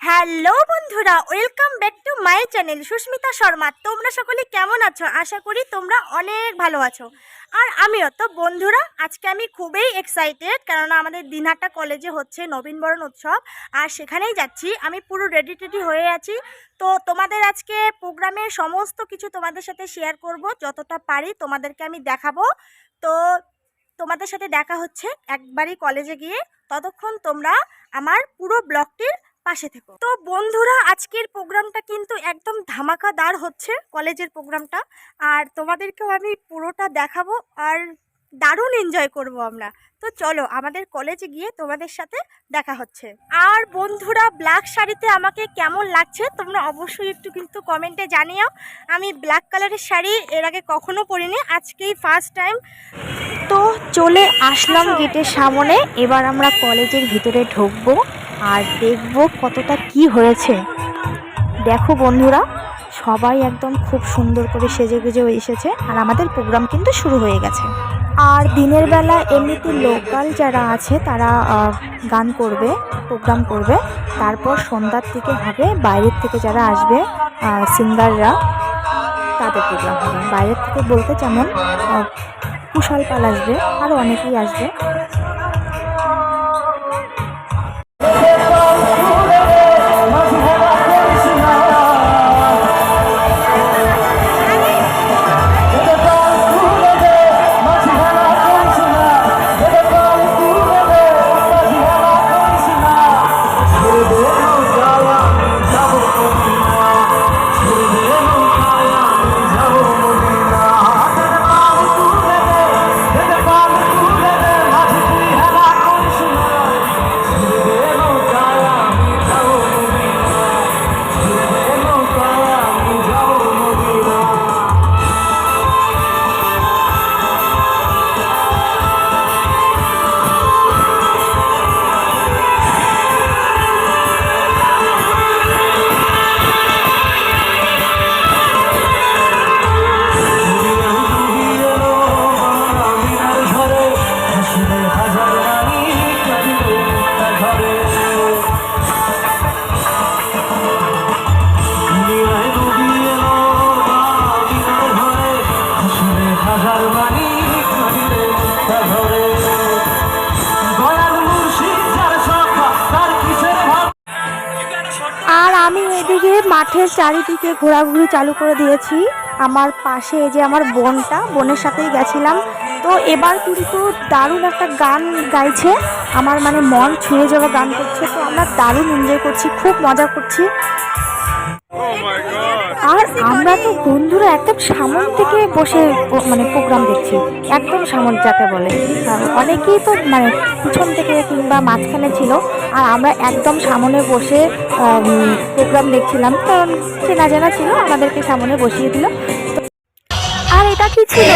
Hello বন্ধুরা, welcome back to my channel Susmita Sharma. তোমরা সকলে কেমন আছো? আশা করি তোমরা অনেক ভালো আছো। আর আমিও তো বন্ধুরা, আজকে আমি খুবই এক্সাইটেড, কেননা আমাদের দিনহাটা কলেজে হচ্ছে নবীনবরণ উৎসব, আর সেখানেই যাচ্ছি। আমি পুরো রেডি টেডি হয়ে আছি। তো তোমাদের আজকে প্রোগ্রামের সমস্ত কিছু তোমাদের সাথে শেয়ার করব, যতটা পারি তোমাদেরকে আমি দেখাবো। তো তোমাদের সাথে দেখা হচ্ছে একবারই কলেজে গিয়ে। ততক্ষণ তোমরা আমার পুরো ব্লগটির পাশে থেকো। তো বন্ধুরা, আজকের প্রোগ্রামটা কিন্তু একদম ধামাকাদার হচ্ছে, কলেজের প্রোগ্রামটা। আর তোমাদেরকেও আমি পুরোটা দেখাবো, আর দারুণ এনজয় করব আমরা। তো চলো আমাদের কলেজে গিয়ে তোমাদের সাথে দেখা হচ্ছে। আর বন্ধুরা, ব্ল্যাক শাড়িতে আমাকে কেমন লাগছে তোমরা অবশ্যই একটু কিন্তু কমেন্টে জানিও। আমি ব্ল্যাক কালারের শাড়ি এর আগে কখনো পরিনি, আজকেই ফার্স্ট টাইম। তো চলে আসলাম গেটের সামনে। এবার আমরা কলেজের ভিতরে ঢুকবো আর দেখবো কতটা কি হয়েছে। দেখো বন্ধুরা, সবাই একদম খুব সুন্দর করে সেজে গুজে এসেছে, আর আমাদের প্রোগ্রাম কিন্তু শুরু হয়ে গেছে। আর দিনের বেলা এমনিতে লোকাল যারা আছে তারা গান করবে, প্রোগ্রাম করবে। তারপর সন্ধ্যার দিকে হবে বাইরের থেকে যারা আসবে সিঙ্গাররা, তাদের প্রোগ্রাম হবে। বাইরের থেকে বলতে যেমন কুশাল পাল আসবে, আরও অনেকেই আসবে। আর আমি এদিকে মাঠের চারিদিকে ঘোরাঘুরি চালু করে দিয়েছি। আমার পাশে যে আমার বোনের সাথেই গেছিলাম। তো এবার কিন্তু দারুণ একটা গান গাইছে, আমার মানে মন ছুঁয়ে যাওয়া গান করছে। তো আমরা দারুণ এনজয় করছি, খুব মজা করছি। আর আমরা তো বন্ধুরা একদম সামন থেকে বসে মানে প্রোগ্রাম দেখছি, একদম সামন যাকে বলে। অনেকেই তো মানে পিছন থেকে কিংবা মাঝখানে ছিল, আর আমরা একদম সামনে বসে প্রোগ্রাম দেখছিলাম, কারণ চেনা জানা ছিল, আমাদেরকে সামনে বসিয়ে দিল। আর এটা কি ছিল?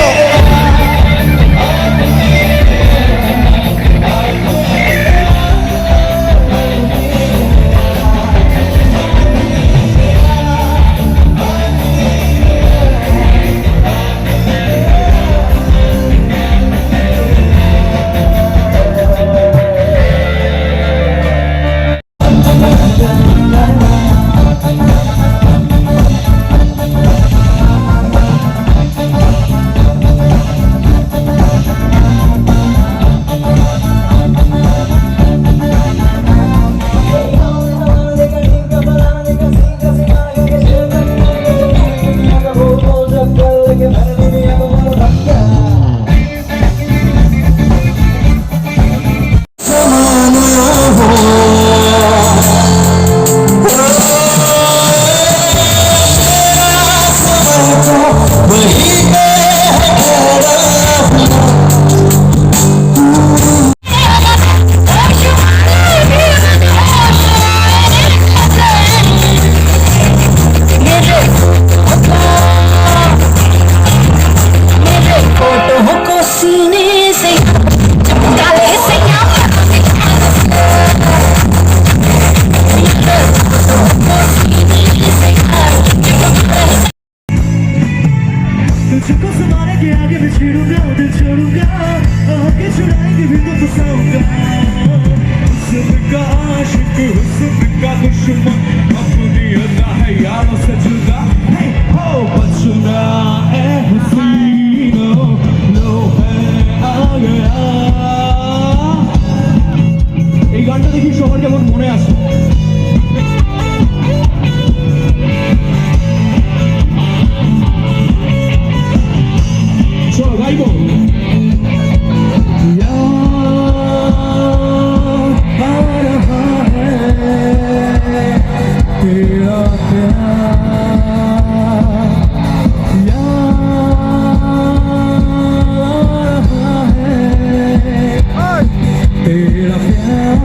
का आशिक हुस्न का दुश्मन अपनी अदा है यारों से जुदा है हो बचना ए हसीनो लो है आ गया এই গানটা দেখি সবার কেমন মনে আসে চলো গাইবো तेरा प्यार याद है तेरा प्यार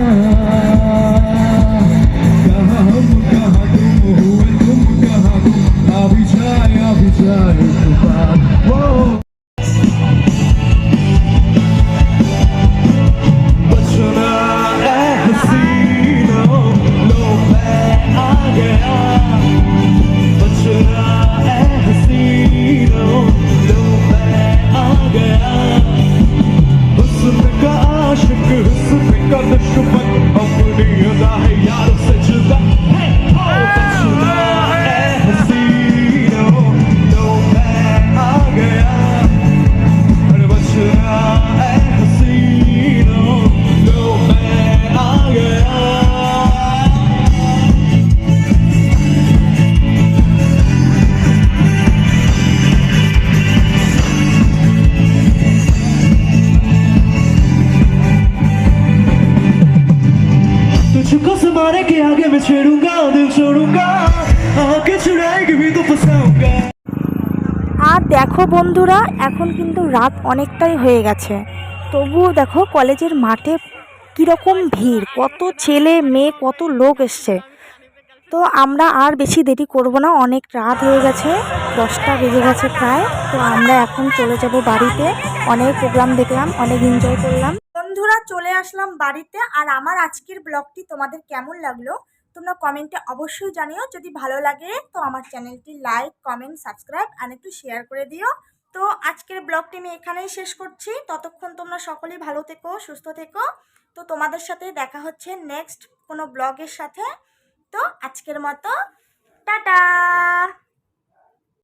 कहाँ हम कहाँ तुम हुए तुम कहाँ तुम अभी जाए तूफान वो बचना है हसीनों लो मैं आ गया बचना है हसीनों लो मैं आ गया हुस्न का आशिक हुस्न का दुश्मन अपनी अदा है यारों से जुदा है हो बचना है हसीनों लो मैं आ गया अरे बचना है हसीनों लो मैं आ गया तुझको समारे के आगे मैं छेड़ूंगा दिल छोड़ूंगा आगे चुराएगी भी तो फंसाऊंगा আর দেখো বন্ধুরা, এখন কিন্তু রাত অনেকটাই হয়ে গেছে, তবুও দেখো কলেজের মাঠে কীরকম ভিড়, কত ছেলে মেয়ে কত লোক এসছে। তো আমরা আর বেশি দেরি করব না, অনেক রাত হয়ে গেছে, 10টা বেজে গেছে প্রায়। তো আমরা এখন চলে যাব বাড়িতে। অনেক প্রোগ্রাম দেখলাম, অনেক এনজয় করলাম। বন্ধুরা চলে আসলাম বাড়িতে। আর আমার আজকের ব্লগটি তোমাদের কেমন লাগলো তোমরা কমেন্টে অবশ্যই জানিও। যদি ভালো লাগে তো আমার চ্যানেলটি লাইক কমেন্ট সাবস্ক্রাইব আর একটু শেয়ার করে দিও। তো আজকের ব্লগটি আমি এখানেই শেষ করছি। ততক্ষণ তোমরা সকলেই ভালো থেকো, সুস্থ থেকো। তো তোমাদের সাথে দেখা হচ্ছে নেক্সট কোনো ব্লগের সাথে। তো আজকের মতো টাটা।